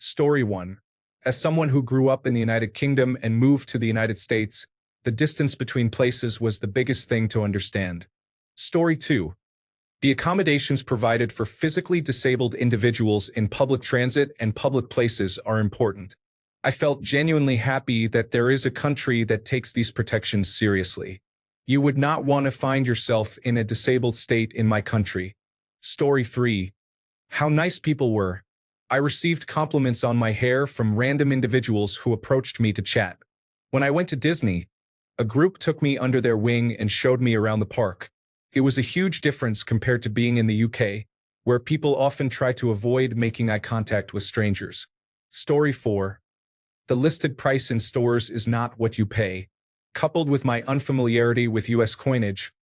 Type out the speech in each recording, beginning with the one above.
Story 1. As someone who grew up in the United Kingdom and moved to the United States, the distance between places was the biggest thing to understand. Story 2. The accommodations provided for physically disabled individuals in public transit and public places are important. I felt genuinely happy that there is a country that takes these protections seriously. You would not want to find yourself in a disabled state in my country. Story 3. How nice people were. I received compliments on my hair from random individuals who approached me to chat. When I went to Disney, a group took me under their wing and showed me around the park. It was a huge difference compared to being in the UK, where people often try to avoid making eye contact with strangers. Story 4. The listed price in stores is not what you pay. Coupled with my unfamiliarity with US coinage,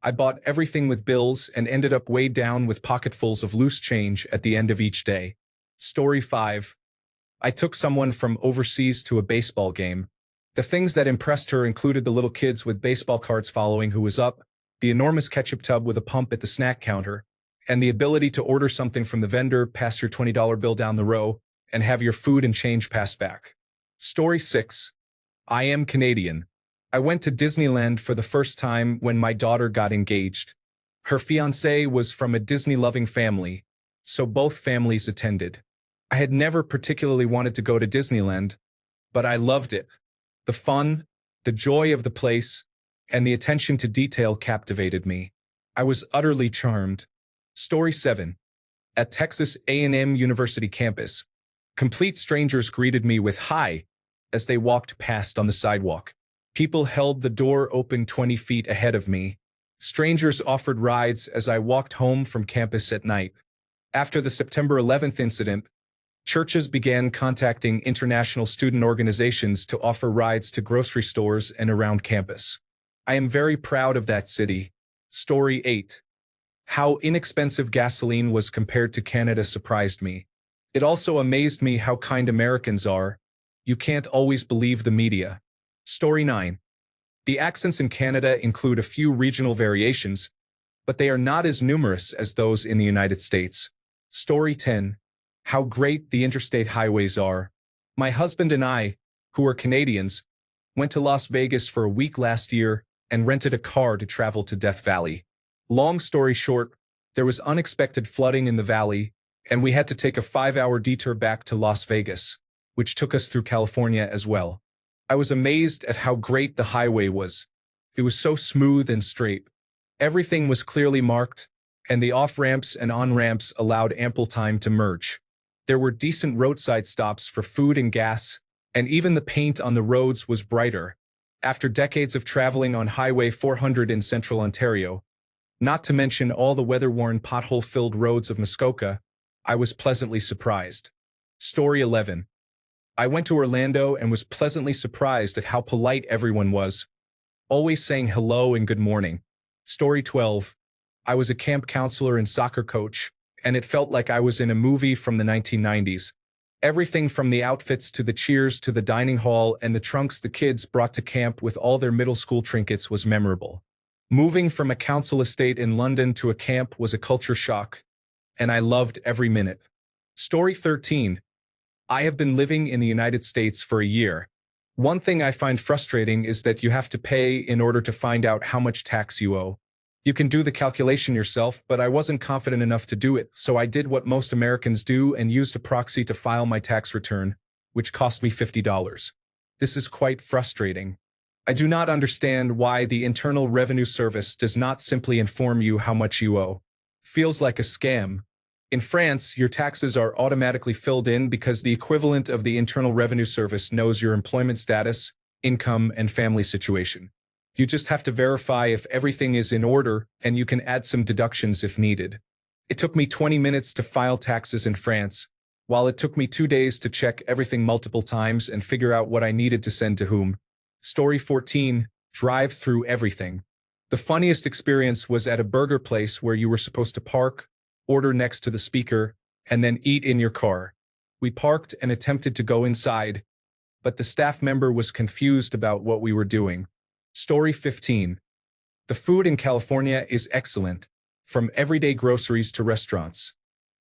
I bought everything with bills and ended up weighed down with pocketfuls of loose change at the end of each day. Story 5. I took someone from overseas to a baseball game. The things that impressed her included the little kids with baseball cards following who was up, the enormous ketchup tub with a pump at the snack counter, and the ability to order something from the vendor, pass your $20 bill down the row, and have your food and change passed back. Story 6. I am Canadian. I went to Disneyland for the first time when my daughter got engaged. Her fiancé was from a Disney-loving family, so both families attended. I had never particularly wanted to go to Disneyland, but I loved it. The fun, the joy of the place, and the attention to detail captivated me. I was utterly charmed. Story 7. At Texas A&M University campus, complete strangers greeted me with "Hi" as they walked past on the sidewalk. People held the door open 20 feet ahead of me. Strangers offered rides as I walked home from campus at night. After the September 11th incident, churches began contacting international student organizations to offer rides to grocery stores and around campus. I am very proud of that city. Story 8. How inexpensive gasoline was compared to Canada surprised me. It also amazed me how kind Americans are. You can't always believe the media. Story 9. The accents in Canada include a few regional variations, but they are not as numerous as those in the United States. Story 10. How great the interstate highways are. My husband and I, who are Canadians, went to Las Vegas for a week last year and rented a car to travel to Death Valley. Long story short, there was unexpected flooding in the valley, and we had to take a 5-hour detour back to Las Vegas, which took us through California as well. I was amazed at how great the highway was. It was so smooth and straight. Everything was clearly marked, and the off-ramps and on-ramps allowed ample time to merge. There were decent roadside stops for food and gas, and even the paint on the roads was brighter. After decades of traveling on Highway 400 in central Ontario, not to mention all the weather-worn pothole-filled roads of Muskoka, I was pleasantly surprised. Story 11. I went to Orlando and was pleasantly surprised at how polite everyone was, always saying hello and good morning. Story 12. I was a camp counselor and soccer coach, and it felt like I was in a movie from the 1990s. Everything from the outfits to the cheers to the dining hall and the trunks the kids brought to camp with all their middle school trinkets was memorable. Moving from a council estate in London to a camp was a culture shock, and I loved every minute. Story 13. I have been living in the United States for a year. One thing I find frustrating is that you have to pay in order to find out how much tax you owe. You can do the calculation yourself, but I wasn't confident enough to do it, so I did what most Americans do and used a proxy to file my tax return, which cost me $50. This is quite frustrating. I do not understand why the Internal Revenue Service does not simply inform you how much you owe. Feels like a scam. In France, your taxes are automatically filled in because the equivalent of the Internal Revenue Service knows your employment status, income, and family situation. You just have to verify if everything is in order, and you can add some deductions if needed. It took me 20 minutes to file taxes in France, while it took me 2 days to check everything multiple times and figure out what I needed to send to whom. Story 14. Drive through everything. The funniest experience was at a burger place where you were supposed to park, order next to the speaker, and then eat in your car. We parked and attempted to go inside, but the staff member was confused about what we were doing. Story 15. The food in California is excellent, from everyday groceries to restaurants.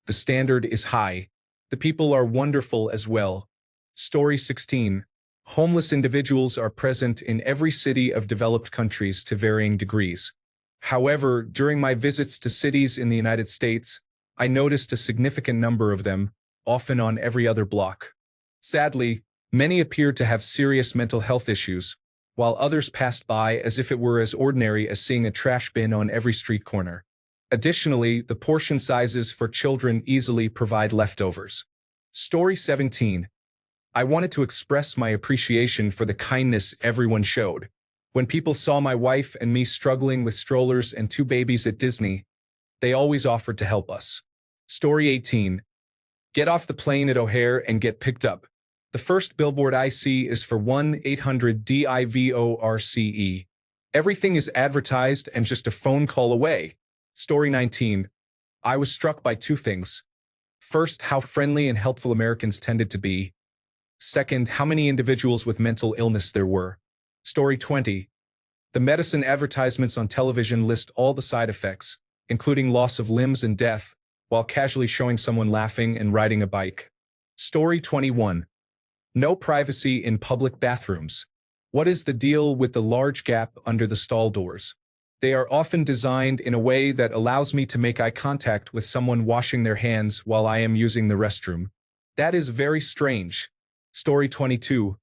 The standard is high. The people are wonderful as well. Story 16. Homeless individuals are present in every city of developed countries to varying degrees. However, during my visits to cities in the United States, I noticed a significant number of them, often on every other block. Sadly, many appeared to have serious mental health issues, while others passed by as if it were as ordinary as seeing a trash bin on every street corner. Additionally, the portion sizes for children easily provide leftovers. Story 17. I wanted to express my appreciation for the kindness everyone showed. When people saw my wife and me struggling with strollers and 2 babies at Disney, they always offered to help us. Story 18. Get off the plane at O'Hare and get picked up. The first billboard I see is for 1-800-DIVORCE. Everything is advertised and just a phone call away. Story 19. I was struck by 2 things. First, how friendly and helpful Americans tended to be. Second, how many individuals with mental illness there were. Story 20. The medicine advertisements on television list all the side effects, including loss of limbs and death, while casually showing someone laughing and riding a bike. Story 21. No privacy in public bathrooms. What is the deal with the large gap under the stall doors? They are often designed in a way that allows me to make eye contact with someone washing their hands while I am using the restroom. That is very strange. Story 22.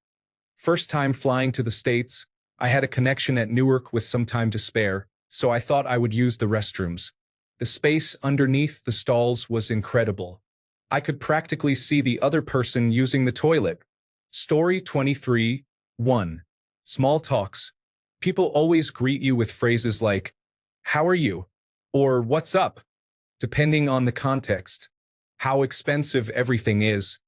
First time flying to the States, I had a connection at Newark with some time to spare, so I thought I would use the restrooms. The space underneath the stalls was incredible. I could practically see the other person using the toilet. Story 23. 1. Small talks. People always greet you with phrases like, "How are you?" or "What's up?" depending on the context. How expensive everything is.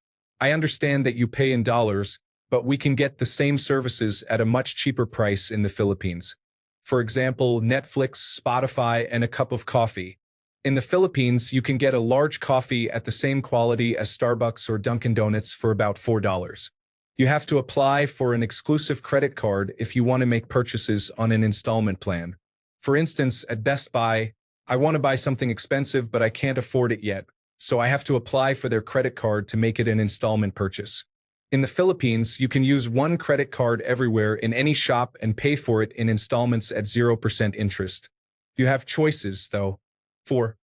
I understand that you pay in dollars, but we can get the same services at a much cheaper price in the Philippines. For example, Netflix, Spotify, and a cup of coffee. In the Philippines, you can get a large coffee at the same quality as Starbucks or Dunkin' Donuts for about $4. You have to apply for an exclusive credit card if you want to make purchases on an installment plan. For instance, at Best Buy, I want to buy something expensive but I can't afford it yet, so I have to apply for their credit card to make it an installment purchase. In the Philippines, you can use one credit card everywhere in any shop and pay for it in installments at 0% interest. You have choices, though. 4.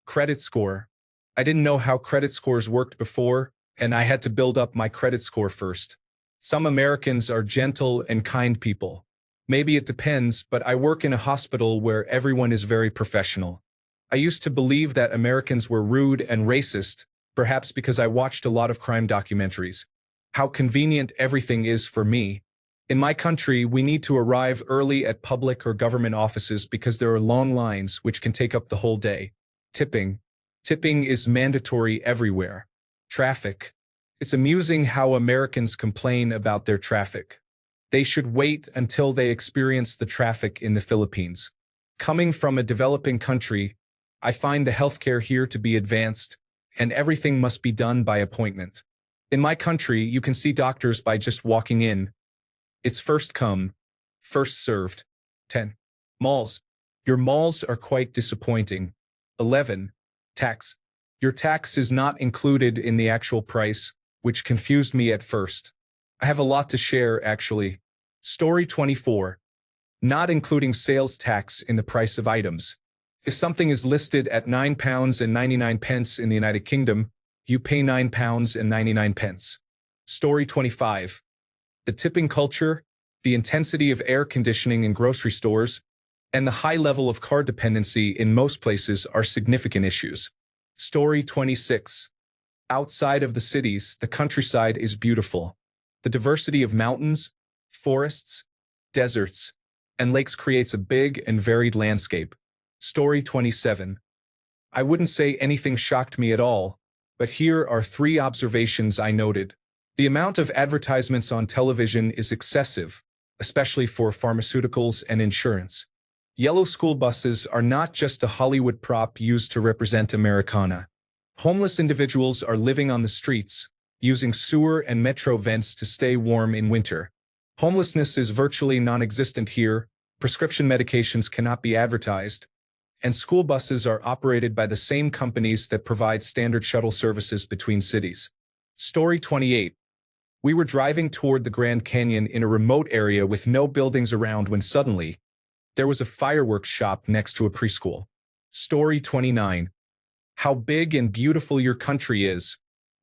Credit score. I didn't know how credit scores worked before, and I had to build up my credit score first. Some Americans are gentle and kind people. Maybe it depends, but I work in a hospital where everyone is very professional. I used to believe that Americans were rude and racist, perhaps because I watched a lot of crime documentaries. How convenient everything is for me. In my country, we need to arrive early at public or government offices because there are long lines which can take up the whole day. Tipping. Tipping is mandatory everywhere. Traffic. It's amusing how Americans complain about their traffic. They should wait until they experience the traffic in the Philippines. Coming from a developing country, I find the healthcare here to be advanced, and everything must be done by appointment. In my country, you can see doctors by just walking in. It's first come, first served. 10. Malls. Your malls are quite disappointing. 11. Tax. Your tax is not included in the actual price, which confused me at first. I have a lot to share, actually. Story 24. Not including sales tax in the price of items. If something is listed at £9.99 in the United Kingdom, you pay £9.99. Story 25. The tipping culture, the intensity of air conditioning in grocery stores, and the high level of card dependency in most places are significant issues. Story 26. Outside of the cities, the countryside is beautiful. The diversity of mountains, forests, deserts, and lakes creates a big and varied landscape. Story 27. I wouldn't say anything shocked me at all, but here are 3 observations I noted. The amount of advertisements on television is excessive, especially for pharmaceuticals and insurance. Yellow school buses are not just a Hollywood prop used to represent Americana. Homeless individuals are living on the streets, using sewer and metro vents to stay warm in winter. Homelessness is virtually non-existent here, prescription medications cannot be advertised, and school buses are operated by the same companies that provide standard shuttle services between cities. Story 28. We were driving toward the Grand Canyon in a remote area with no buildings around when suddenly, there was a fireworks shop next to a preschool. Story 29. How big and beautiful your country is.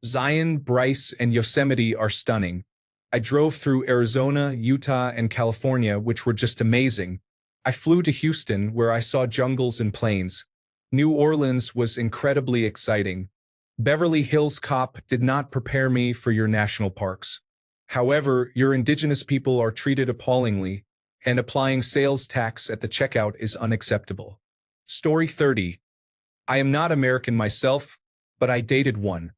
Zion, Bryce, and Yosemite are stunning. I drove through Arizona, Utah, and California, which were just amazing. I flew to Houston, where I saw jungles and plains. New Orleans was incredibly exciting. Beverly Hills Cop did not prepare me for your national parks. However, your indigenous people are treated appallingly, and applying sales tax at the checkout is unacceptable. Story 30. I am not American myself, but I dated one.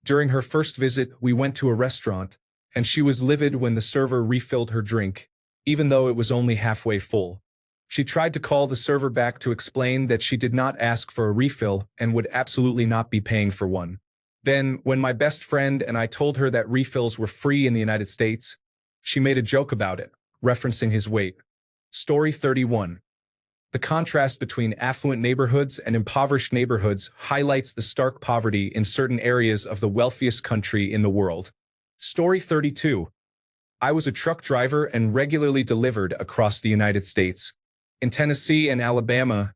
During her first visit, we went to a restaurant, and she was livid when the server refilled her drink, even though it was only halfway full. She tried to call the server back to explain that she did not ask for a refill and would absolutely not be paying for one. Then, when my best friend and I told her that refills were free in the United States, she made a joke about it, referencing his weight. Story 31. The contrast between affluent neighborhoods and impoverished neighborhoods highlights the stark poverty in certain areas of the wealthiest country in the world. Story 32. I was a truck driver and regularly delivered across the United States. In Tennessee and Alabama,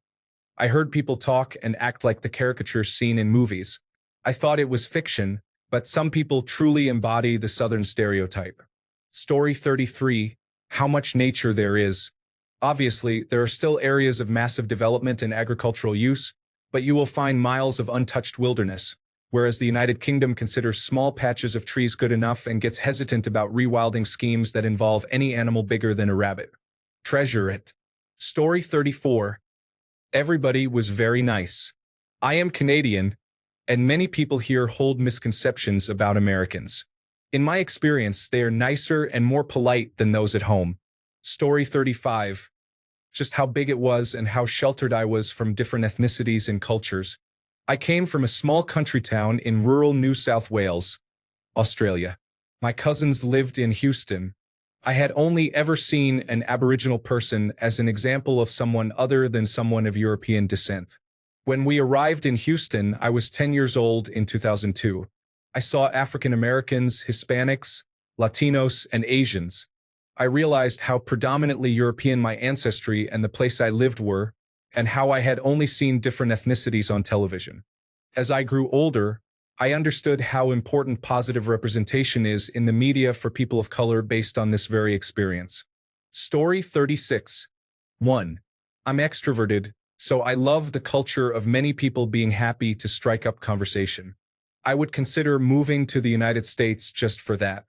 I heard people talk and act like the caricatures seen in movies. I thought it was fiction, but some people truly embody the Southern stereotype. Story 33. How much nature there is. Obviously, there are still areas of massive development and agricultural use, but you will find miles of untouched wilderness, whereas the United Kingdom considers small patches of trees good enough and gets hesitant about rewilding schemes that involve any animal bigger than a rabbit. Treasure it. Story 34. Everybody was very nice. I am Canadian, and many people here hold misconceptions about Americans. In my experience, they are nicer and more polite than those at home. Story 35. Just how big it was and how sheltered I was from different ethnicities and cultures. I came from a small country town in rural New South Wales, Australia. My cousins lived in Houston. I had only ever seen an Aboriginal person as an example of someone other than someone of European descent. When we arrived in Houston, I was 10 years old in 2002. I saw African Americans, Hispanics, Latinos, and Asians. I realized how predominantly European my ancestry and the place I lived were, and how I had only seen different ethnicities on television. As I grew older, I understood how important positive representation is in the media for people of color based on this very experience. Story 36. 1. I'm extroverted, so I love the culture of many people being happy to strike up conversation. I would consider moving to the United States just for that.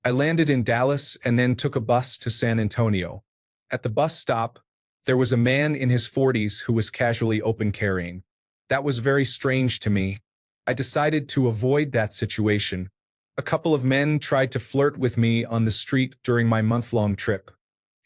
I landed in Dallas and then took a bus to San Antonio. At the bus stop, there was a man in his 40s who was casually open carrying. That was very strange to me. I decided to avoid that situation. A couple of men tried to flirt with me on the street during my month-long trip.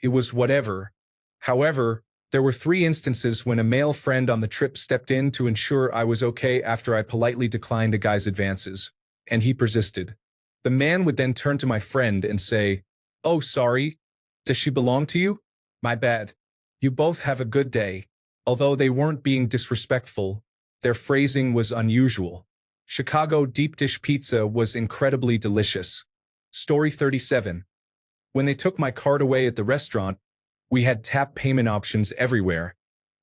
It was whatever. However, there were 3 instances when a male friend on the trip stepped in to ensure I was okay after I politely declined a guy's advances, and he persisted. The man would then turn to my friend and say, "Oh, sorry. Does she belong to you? My bad. You both have a good day." Although they weren't being disrespectful, their phrasing was unusual. Chicago deep dish pizza was incredibly delicious. Story 37. When they took my card away at the restaurant, we had tap payment options everywhere.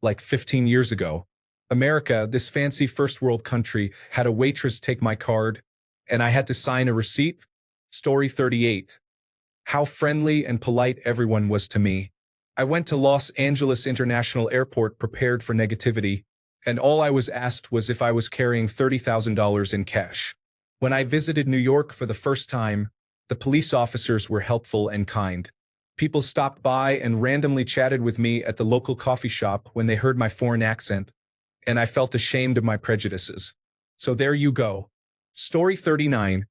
Like 15 years ago, America, this fancy first world country, had a waitress take my card, and I had to sign a receipt. Story 38. How friendly and polite everyone was to me. I went to Los Angeles International Airport prepared for negativity, and all I was asked was if I was carrying $30,000 in cash. When I visited New York for the first time, the police officers were helpful and kind. People stopped by and randomly chatted with me at the local coffee shop when they heard my foreign accent, and I felt ashamed of my prejudices. So there you go. Story 39.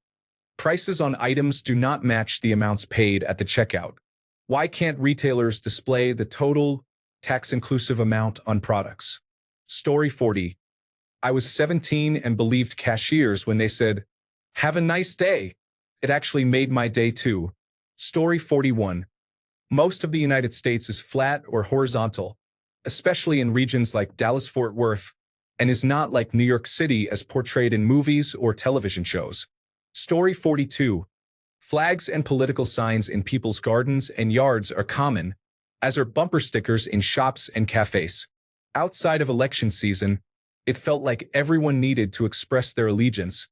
Prices on items do not match the amounts paid at the checkout. Why can't retailers display the total, tax-inclusive amount on products? Story 40. I was 17 and believed cashiers when they said, "Have a nice day." It actually made my day too. Story 41. Most of the United States is flat or horizontal. especially in regions like Dallas-Fort Worth, and is not like New York City as portrayed in movies or television shows. Story 42. Flags and political signs in people's gardens and yards are common, as are bumper stickers in shops and cafes. Outside of election season, it felt like everyone needed to express their allegiance,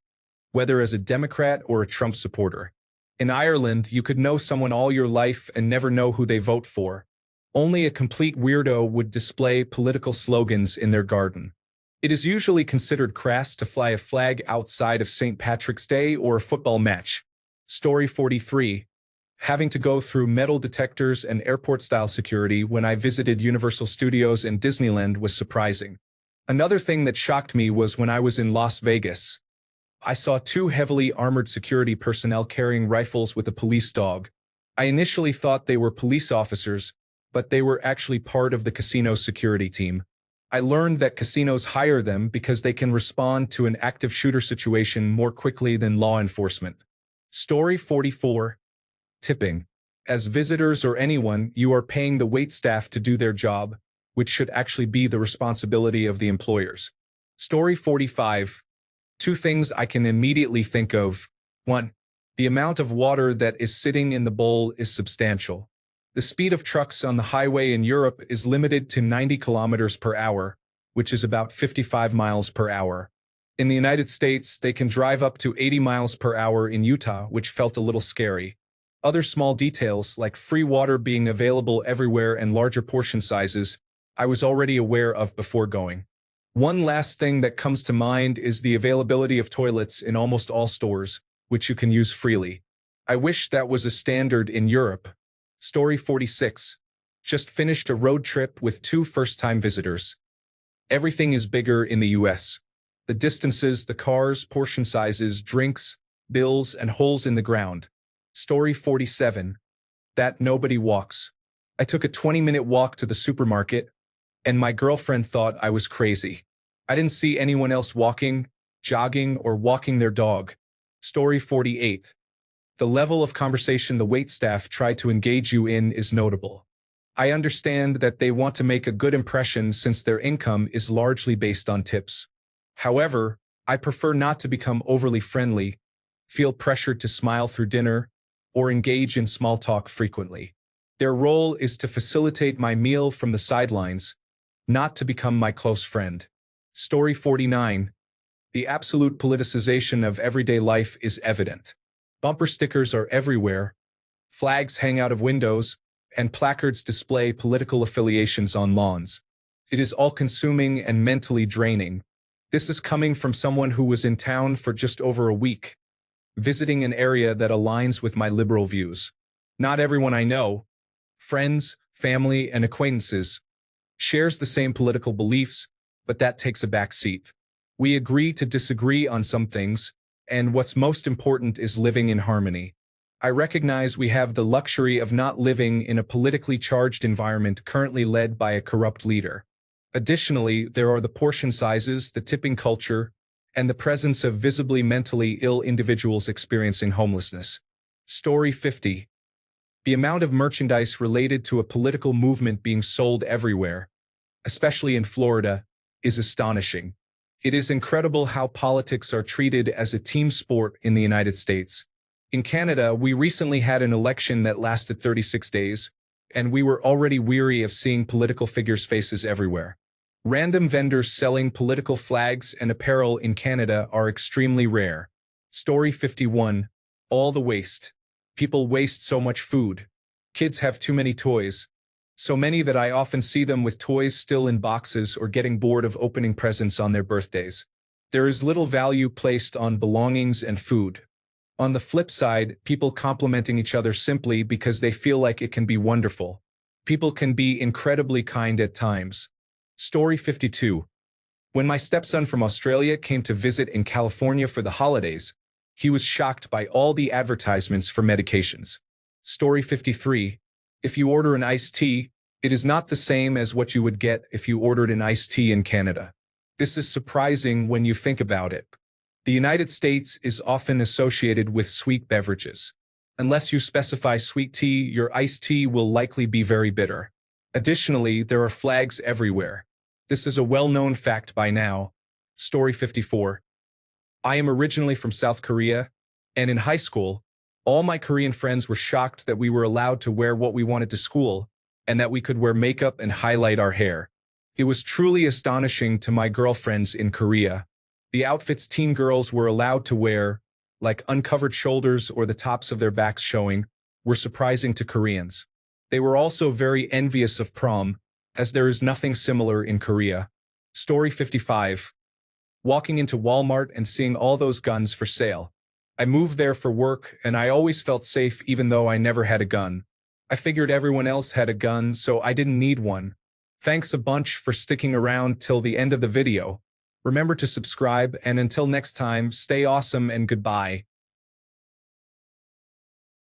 whether as a Democrat or a Trump supporter. In Ireland, you could know someone all your life and never know who they vote for. Only a complete weirdo would display political slogans in their garden. It is usually considered crass to fly a flag outside of St. Patrick's Day or a football match. Story 43. Having to go through metal detectors and airport-style security when I visited Universal Studios and Disneyland was surprising. Another thing that shocked me was when I was in Las Vegas. I saw two heavily armored security personnel carrying rifles with a police dog. I initially thought they were police officers, but they were actually part of the casino's security team. I learned that casinos hire them because they can respond to an active shooter situation more quickly than law enforcement. Story 44. Tipping. As visitors or anyone, you are paying the waitstaff to do their job, which should actually be the responsibility of the employers. Story 45. Two things I can immediately think of. 1. The amount of water that is sitting in the bowl is substantial. The speed of trucks on the highway in Europe is limited to 90 kilometers per hour, which is about 55 miles per hour. In the United States, they can drive up to 80 miles per hour in Utah, which felt a little scary. Other small details, like free water being available everywhere and larger portion sizes, I was already aware of before going. One last thing that comes to mind is the availability of toilets in almost all stores, which you can use freely. I wish that was a standard in Europe. Story 46. Just finished a road trip with two first-time visitors. Everything is bigger in the US. The distances, the cars, portion sizes, drinks, bills, and holes in the ground. Story 47. That nobody walks. I took a 20-minute walk to the supermarket, and my girlfriend thought I was crazy. I didn't see anyone else walking, jogging, or walking their dog. Story 48. The level of conversation the waitstaff try to engage you in is notable. I understand that they want to make a good impression since their income is largely based on tips. However, I prefer not to become overly friendly, feel pressured to smile through dinner, or engage in small talk frequently. Their role is to facilitate my meal from the sidelines, not to become my close friend. Story 49. The absolute politicization of everyday life is evident. Bumper stickers are everywhere, flags hang out of windows, and placards display political affiliations on lawns. It is all-consuming and mentally draining. This is coming from someone who was in town for just over a week, visiting an area that aligns with my liberal views. Not everyone I know, friends, family, and acquaintances, shares the same political beliefs, but that takes a back seat. We agree to disagree on some things, and what's most important is living in harmony. I recognize we have the luxury of not living in a politically charged environment currently led by a corrupt leader. Additionally, there are the portion sizes, the tipping culture, and the presence of visibly mentally ill individuals experiencing homelessness. Story 50. The amount of merchandise related to a political movement being sold everywhere, especially in Florida, is astonishing. It is incredible how politics are treated as a team sport in the United States. In Canada, we recently had an election that lasted 36 days, and we were already weary of seeing political figures' faces everywhere. Random vendors selling political flags and apparel in Canada are extremely rare. Story 51. All the waste. People waste so much food. Kids have too many toys. So many that I often see them with toys still in boxes or getting bored of opening presents on their birthdays. There is little value placed on belongings and food. On the flip side, people complimenting each other simply because they feel like it can be wonderful. People can be incredibly kind at times. Story 52. When my stepson from Australia came to visit in California for the holidays, he was shocked by all the advertisements for medications. Story 53. If you order an iced tea, it is not the same as what you would get if you ordered an iced tea in Canada. This is surprising when you think about it. The United States is often associated with sweet beverages. Unless you specify sweet tea, your iced tea will likely be very bitter. Additionally, there are flags everywhere. This is a well-known fact by now. Story 54. I am originally from South Korea, and in high school, all my Korean friends were shocked that we were allowed to wear what we wanted to school, and that we could wear makeup and highlight our hair. It was truly astonishing to my girlfriends in Korea. The outfits teen girls were allowed to wear, like uncovered shoulders or the tops of their backs showing, were surprising to Koreans. They were also very envious of prom, as there is nothing similar in Korea. Story 55. Walking into Walmart and seeing all those guns for sale. I moved there for work, and I always felt safe even though I never had a gun. I figured everyone else had a gun, so I didn't need one. Thanks a bunch for sticking around till the end of the video. Remember to subscribe, and until next time, stay awesome and goodbye.